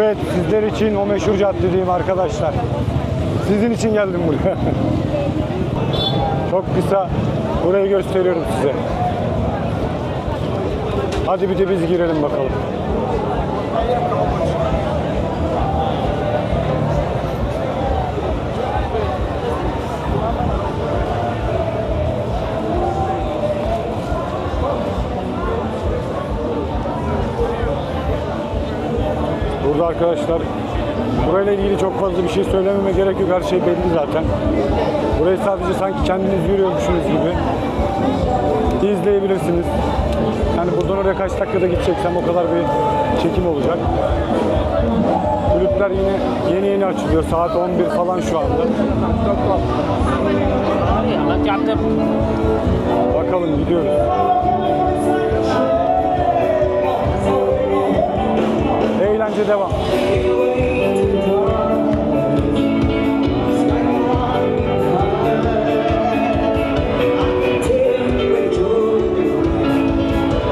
Evet, sizler için o meşhur caddedeyim arkadaşlar. Sizin için geldim buraya. Çok kısa burayı gösteriyorum size. Hadi bir de biz girelim bakalım. Burada arkadaşlar burayla ilgili çok fazla bir şey söylememe gerek yok. Her şey belli zaten. Burayı sadece sanki kendiniz yürüyormuşsunuz gibi izleyebilirsiniz. Yani buradan oraya kaç dakikada gideceksem o kadar bir çekim olacak. Kulüpler yine yeni açılıyor. Saat 11 falan şu anda. Bakalım gidiyoruz. Eğlence devam.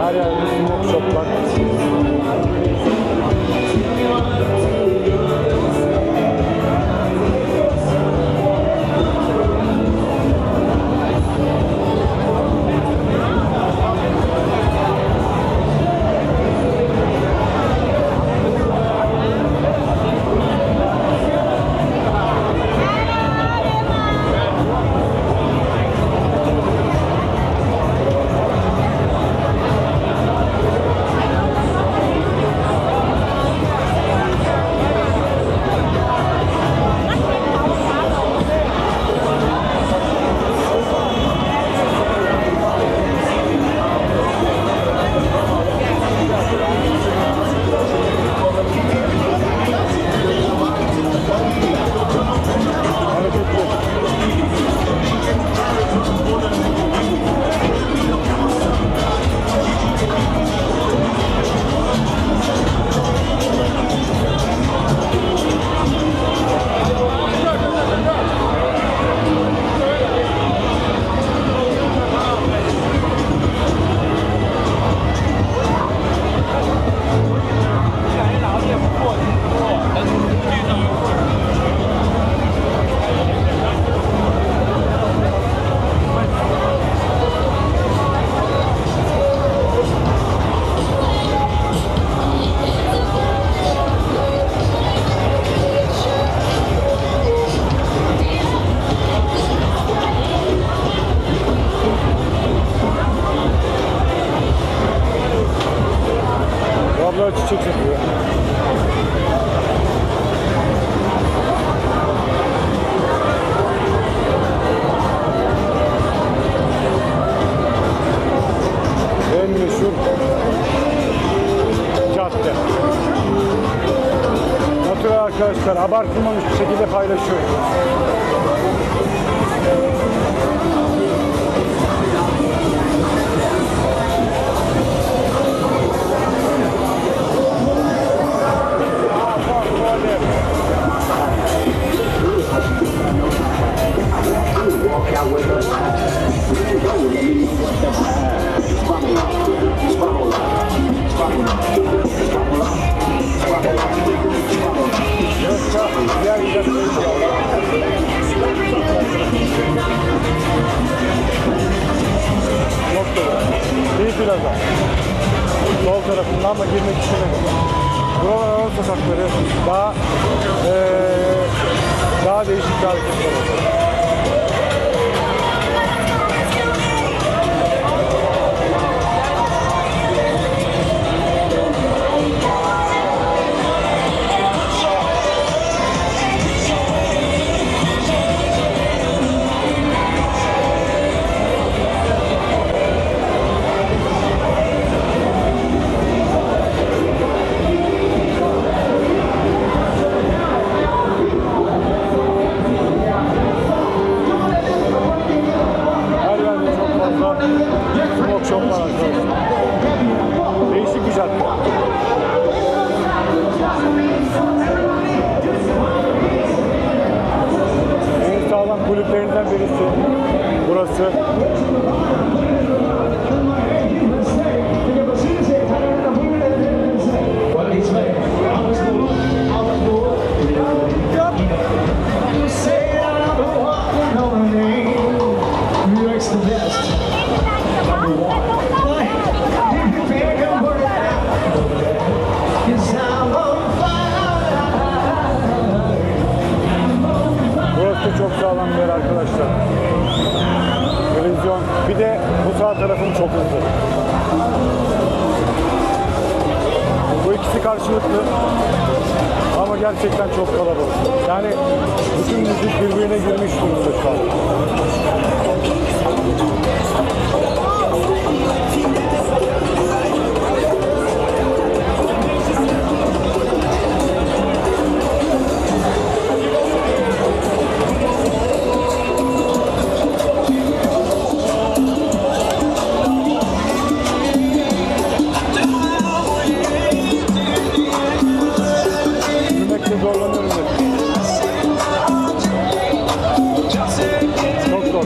Her yerde smoke shoplar. Abla çiçek satıyor. En meşhur cadde. Natural arkadaşlar, abartılmamış bir şekilde paylaşıyorum. İyi plaza. Sol tarafından ama girmek istemedim. Buralar ara sokakları daha değişik bir hareket var. kulüplerinden birisi burası. sağ tarafım çok hızlı. Bu ikisi karşılıklı. Ama gerçekten çok kalabalık. Yani bütün müzik birbirine girmiş durumda şu an. Yürümekte zorlanıyorum hep. Çok zor.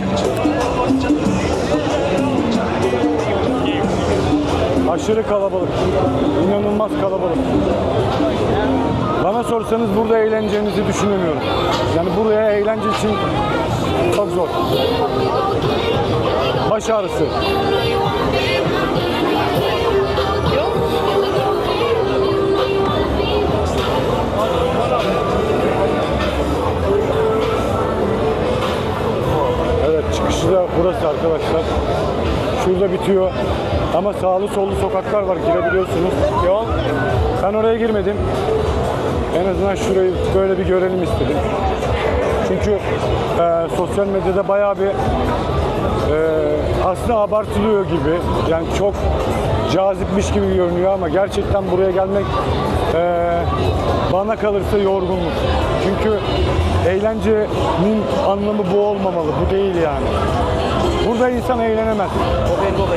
Aşırı kalabalık. İnanılmaz kalabalık. Bana sorsanız burada eğleneceğinizi düşünemiyorum. Yani buraya eğlence için çok zor. Baş ağrısı. Evet, çıkışı da burası arkadaşlar. Şurada bitiyor. Ama sağlı sollu sokaklar var, girebiliyorsunuz. Yok. Ben oraya girmedim. En azından şurayı böyle bir görelim istedim. Çünkü sosyal medyada bayağı bir aslında abartılıyor gibi. Yani çok cazipmiş gibi görünüyor ama gerçekten buraya gelmek bana kalırsa yorgunluk. Çünkü eğlencenin anlamı bu olmamalı. Bu değil yani. Burada insan eğlenemez.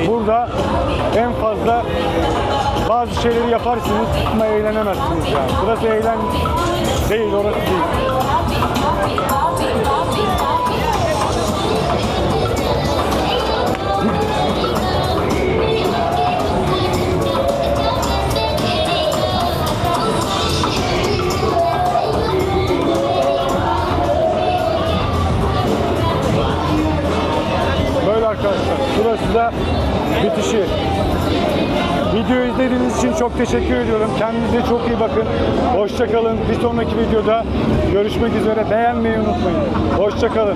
Burada en fazla bazı şeyleri yaparsınız ama eğlenemezsiniz yani. Burası değil, orası değil. Böyle arkadaşlar, burası da bitişi. Videoyu izlediğiniz için çok teşekkür ediyorum. Kendinize çok iyi bakın. Hoşça kalın. Bir sonraki videoda görüşmek üzere. Beğenmeyi unutmayın. Hoşça kalın.